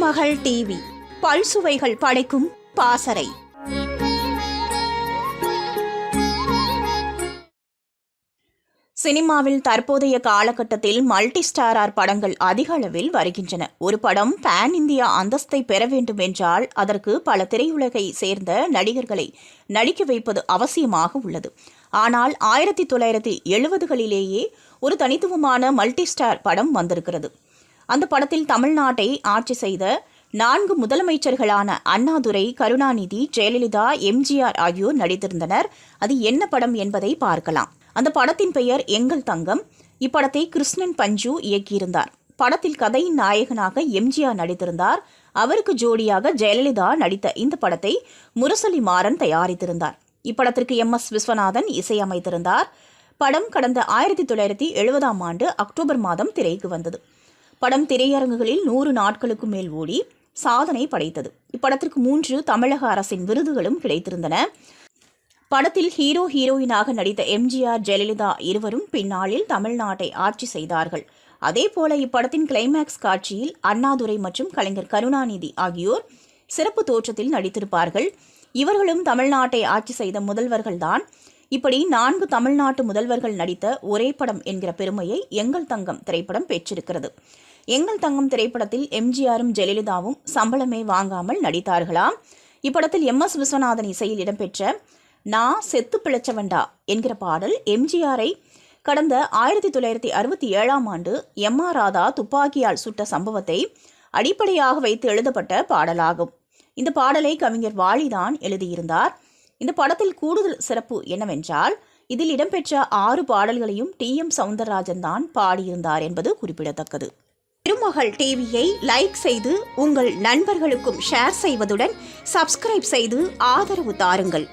திருமகள் TV பல்சுவைகள் படைக்கும் பாசறை. சினிமாவில் தற்போதைய காலகட்டத்தில் மல்டி ஸ்டாரர் படங்கள் அதிக அளவில் வருகின்றன. ஒரு படம் பேன் இந்தியா அந்தஸ்தை பெற வேண்டும் என்றால் அதற்கு பல திரையுலகை சேர்ந்த நடிகர்களை நடிக்க வைப்பது அவசியமாக உள்ளது. ஆனால் 1970களிலேயே ஒரு தனித்துவமான மல்டி ஸ்டார் படம் வந்திருக்கிறது. அந்த படத்தில் தமிழ்நாட்டை ஆட்சி செய்த 4 முதலமைச்சர்களான அண்ணாதுரை, கருணாநிதி, ஜெயலலிதா, எம்ஜிஆர் ஆகியோர் நடித்திருந்தனர். அது என்ன படம் என்பதை பார்க்கலாம். அந்த படத்தின் பெயர் எங்கள் தங்கம். இப்படத்தை கிருஷ்ணன் பஞ்சு இயக்கியிருந்தார். படத்தில் கதையின் நாயகனாக எம்ஜிஆர் நடித்திருந்தார். அவருக்கு ஜோடியாக ஜெயலலிதா நடித்த இந்த படத்தை முரசொலி மாறன் தயாரித்திருந்தார். இப்படத்திற்கு MS விஸ்வநாதன் இசையமைத்திருந்தார். படம் கடந்த 1970ஆம் ஆண்டு அக்டோபர் மாதம் திரைக்கு வந்தது. படம் திரையரங்குகளில் 100 நாட்களுக்கு மேல் ஓடி சாதனை படைத்தது. இப்படத்திற்கு 3 தமிழக அரசின் விருதுகளும் கிடைத்திருந்தன. படத்தில் ஹீரோ ஹீரோயினாக நடித்த எம்ஜிஆர், ஜெயலலிதா இருவரும் பின்னாளில் தமிழ்நாட்டை ஆட்சி செய்தார்கள். அதேபோல இப்படத்தின் கிளைமேக்ஸ் காட்சியில் அண்ணாதுரை மற்றும் கலைஞர் கருணாநிதி ஆகியோர் சிறப்பு தோற்றத்தில் நடித்திருப்பார்கள். இவர்களும் தமிழ்நாட்டை ஆட்சி செய்த முதல்வர்கள்தான். இப்படி 4 தமிழ்நாட்டு முதல்வர்கள் நடித்த ஒரே படம் என்கிற பெருமையை எங்கள் தங்கம் திரைப்படம் பெற்றிருக்கிறது. எங்கள் தங்கம் திரைப்படத்தில் எம்ஜிஆரும் ஜெயலலிதாவும் சம்பளமே வாங்காமல் நடித்தார்களாம். இப்படத்தில் MS விஸ்வநாதன் இசையில் இடம்பெற்ற நான் செத்து பிழைச்சவண்டா என்கிற பாடல் எம்ஜிஆரை கடந்த 1967ஆம் ஆண்டு MR ராதா துப்பாக்கியால் சுட்ட சம்பவத்தை அடிப்படையாக வைத்து எழுதப்பட்ட பாடலாகும். இந்த பாடலை கவிஞர் வாலிதான் எழுதியிருந்தார். இந்த படத்தில் கூடுதல் சிறப்பு என்னவென்றால் இதில் இடம்பெற்ற 6 பாடல்களையும் TM சௌந்தரராஜன் தான் பாடியிருந்தார் என்பது குறிப்பிடத்தக்கது. திருமகள் டிவியை லைக் செய்து உங்கள் நண்பர்களுக்கும் ஷேர் செய்வதுடன் சப்ஸ்கிரைப் செய்து ஆதரவு தாருங்கள்.